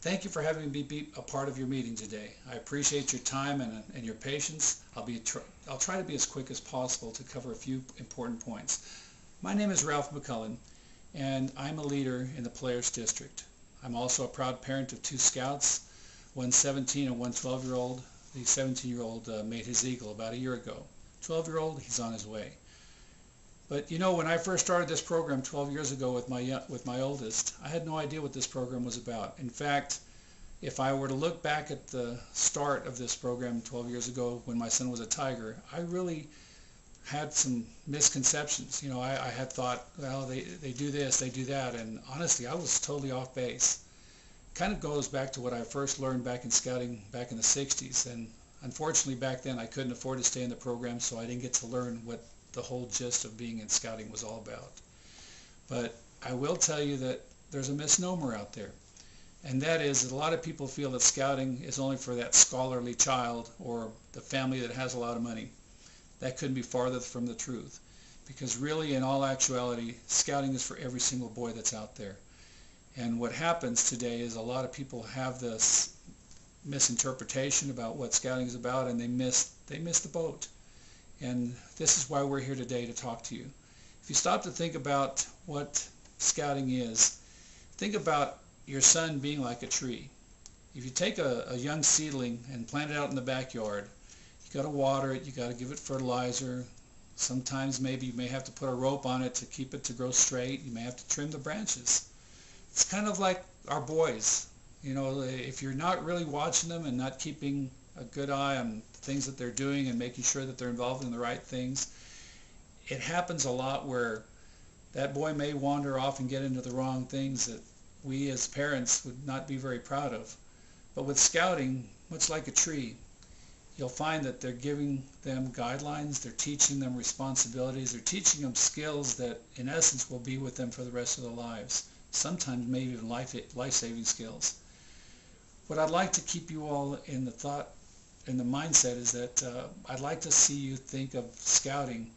Thank you for having me be a part of your meeting today. I appreciate your time and your patience. I'll try to be as quick as possible to cover a few important points. My name is Ralph McCullen, and I'm a leader in the Polaris district. I'm also a proud parent of two scouts, one 17 and one 12-year-old. The 17-year-old made his eagle about a year ago. 12-year-old, he's on his way. But you know, when I first started this program 12 years ago with my oldest, I had no idea what this program was about. In fact, if I were to look back at the start of this program 12 years ago when my son was a tiger, I really had some misconceptions. You know, I had thought, well, they do this, they do that, and honestly, I was totally off base. Kind of goes back to what I first learned back in scouting back in the 60s, and unfortunately back then I couldn't afford to stay in the program, so I didn't get to learn what the whole gist of being in scouting was all about. But I will tell you that there's a misnomer out there, and that is that a lot of people feel that scouting is only for that scholarly child or the family that has a lot of money. That couldn't be farther from the truth, because really, in all actuality, scouting is for every single boy that's out there. And what happens today is a lot of people have this misinterpretation about what scouting is about, and they miss the boat. And this is why we're here today, to talk to you. If you stop to think about what scouting is, think about your son being like a tree. If you take a young seedling and plant it out in the backyard, you got to water it, you got to give it fertilizer. Sometimes maybe you may have to put a rope on it to keep it to grow straight. You may have to trim the branches. It's kind of like our boys. You know, if you're not really watching them and not keeping a good eye on things that they're doing and making sure that they're involved in the right things, it happens a lot where that boy may wander off and get into the wrong things that we as parents would not be very proud of. But with scouting, much like a tree, you'll find that they're giving them guidelines, they're teaching them responsibilities, they're teaching them skills that in essence will be with them for the rest of their lives. Sometimes maybe even life-saving skills. What I'd like to keep you all in the mindset is that I'd like to see you think of scouting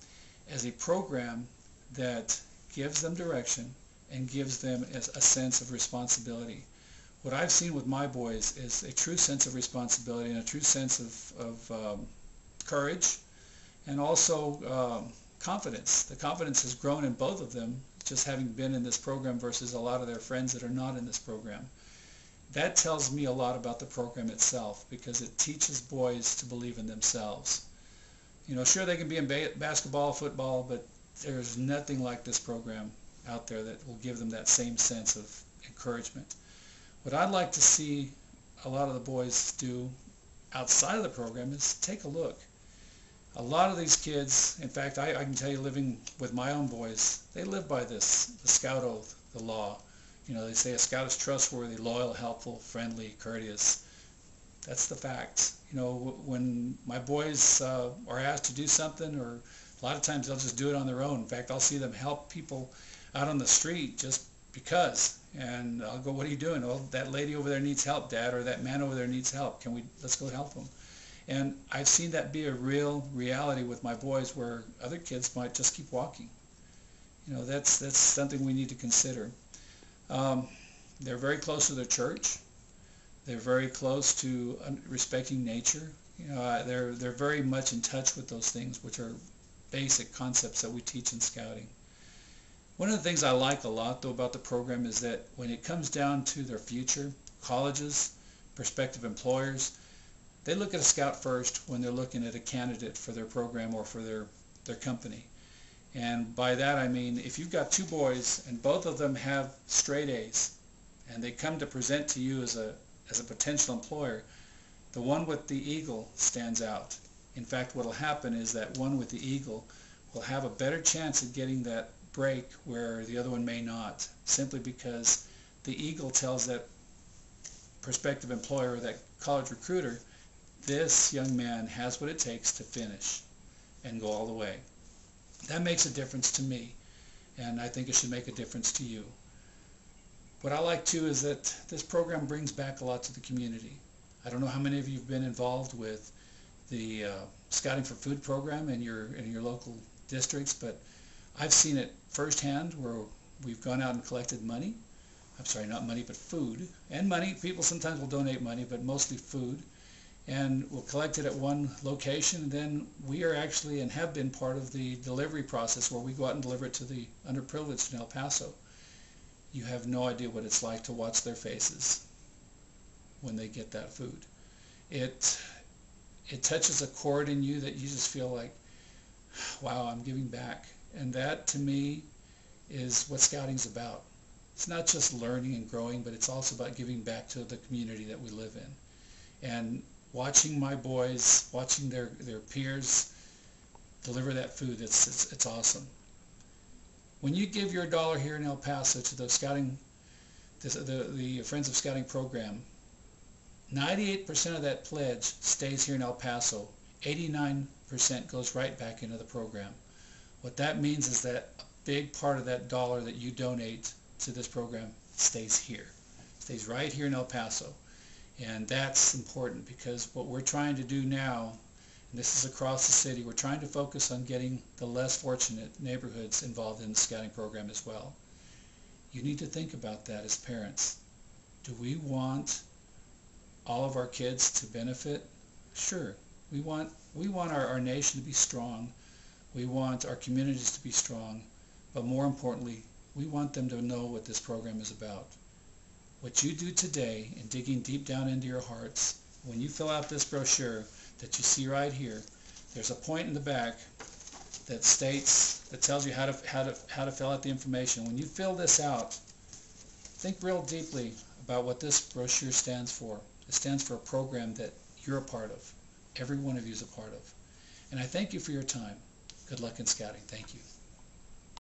as a program that gives them direction and gives them a sense of responsibility. What I've seen with my boys is a true sense of responsibility and a true sense of courage, and also confidence. The confidence has grown in both of them, just having been in this program versus a lot of their friends that are not in this program. That tells me a lot about the program itself, because it teaches boys to believe in themselves. You know, sure, they can be in basketball, football, but there's nothing like this program out there that will give them that same sense of encouragement. What I'd like to see a lot of the boys do outside of the program is take a look. A lot of these kids, in fact, I can tell you, living with my own boys, they live by this, the scout oath, the law. You know, they say a scout is trustworthy, loyal, helpful, friendly, courteous. That's the facts. You know, when my boys are asked to do something, or a lot of times they'll just do it on their own. In fact, I'll see them help people out on the street just because. And I'll go, what are you doing? Oh, that lady over there needs help, Dad, or that man over there needs help. Let's go help them. And I've seen that be a real reality with my boys, where other kids might just keep walking. You know, that's something we need to consider. They're very close to their church. They're very close to respecting nature. You know, they're very much in touch with those things, which are basic concepts that we teach in scouting. One of the things I like a lot, though, about the program is that when it comes down to their future, colleges, prospective employers, they look at a scout first when they're looking at a candidate for their program or for their company. And by that I mean, if you've got two boys and both of them have straight A's, and they come to present to you as a potential employer, the one with the eagle stands out. In fact, what will happen is that one with the eagle will have a better chance of getting that break where the other one may not, simply because the eagle tells that prospective employer or that college recruiter, this young man has what it takes to finish and go all the way. That makes a difference to me, and I think it should make a difference to you. What I like too is that this program brings back a lot to the community. I don't know how many of you have been involved with the Scouting for Food program in your local districts, but I've seen it firsthand where we've gone out and collected money I'm sorry, not money, but food. And money, people sometimes will donate money, but mostly food. And we'll collect it at one location. And then we are actually and have been part of the delivery process where we go out and deliver it to the underprivileged in El Paso. You have no idea what it's like to watch their faces when they get that food. It touches a chord in you that you just feel like, wow, I'm giving back. And that, to me, is what scouting's about. It's not just learning and growing, but it's also about giving back to the community that we live in. And watching my boys, watching their peers deliver that food, it's awesome. When you give your dollar here in El Paso to the scouting, the Friends of Scouting program, 98% of that pledge stays here in El Paso. 89% goes right back into the program. What that means is that a big part of that dollar that you donate to this program stays here, stays right here in El Paso. And that's important because what we're trying to do now, and this is across the city, we're trying to focus on getting the less fortunate neighborhoods involved in the scouting program as well. You need to think about that as parents. Do we want all of our kids to benefit? Sure. We want our nation to be strong. We want our communities to be strong. But more importantly, we want them to know what this program is about. What you do today in digging deep down into your hearts, when you fill out this brochure that you see right here, there's a point in the back that states, that tells you how to fill out the information. When you fill this out, think real deeply about what this brochure stands for. It stands for a program that you're a part of. Every one of you is a part of. And I thank you for your time. Good luck in scouting. Thank you.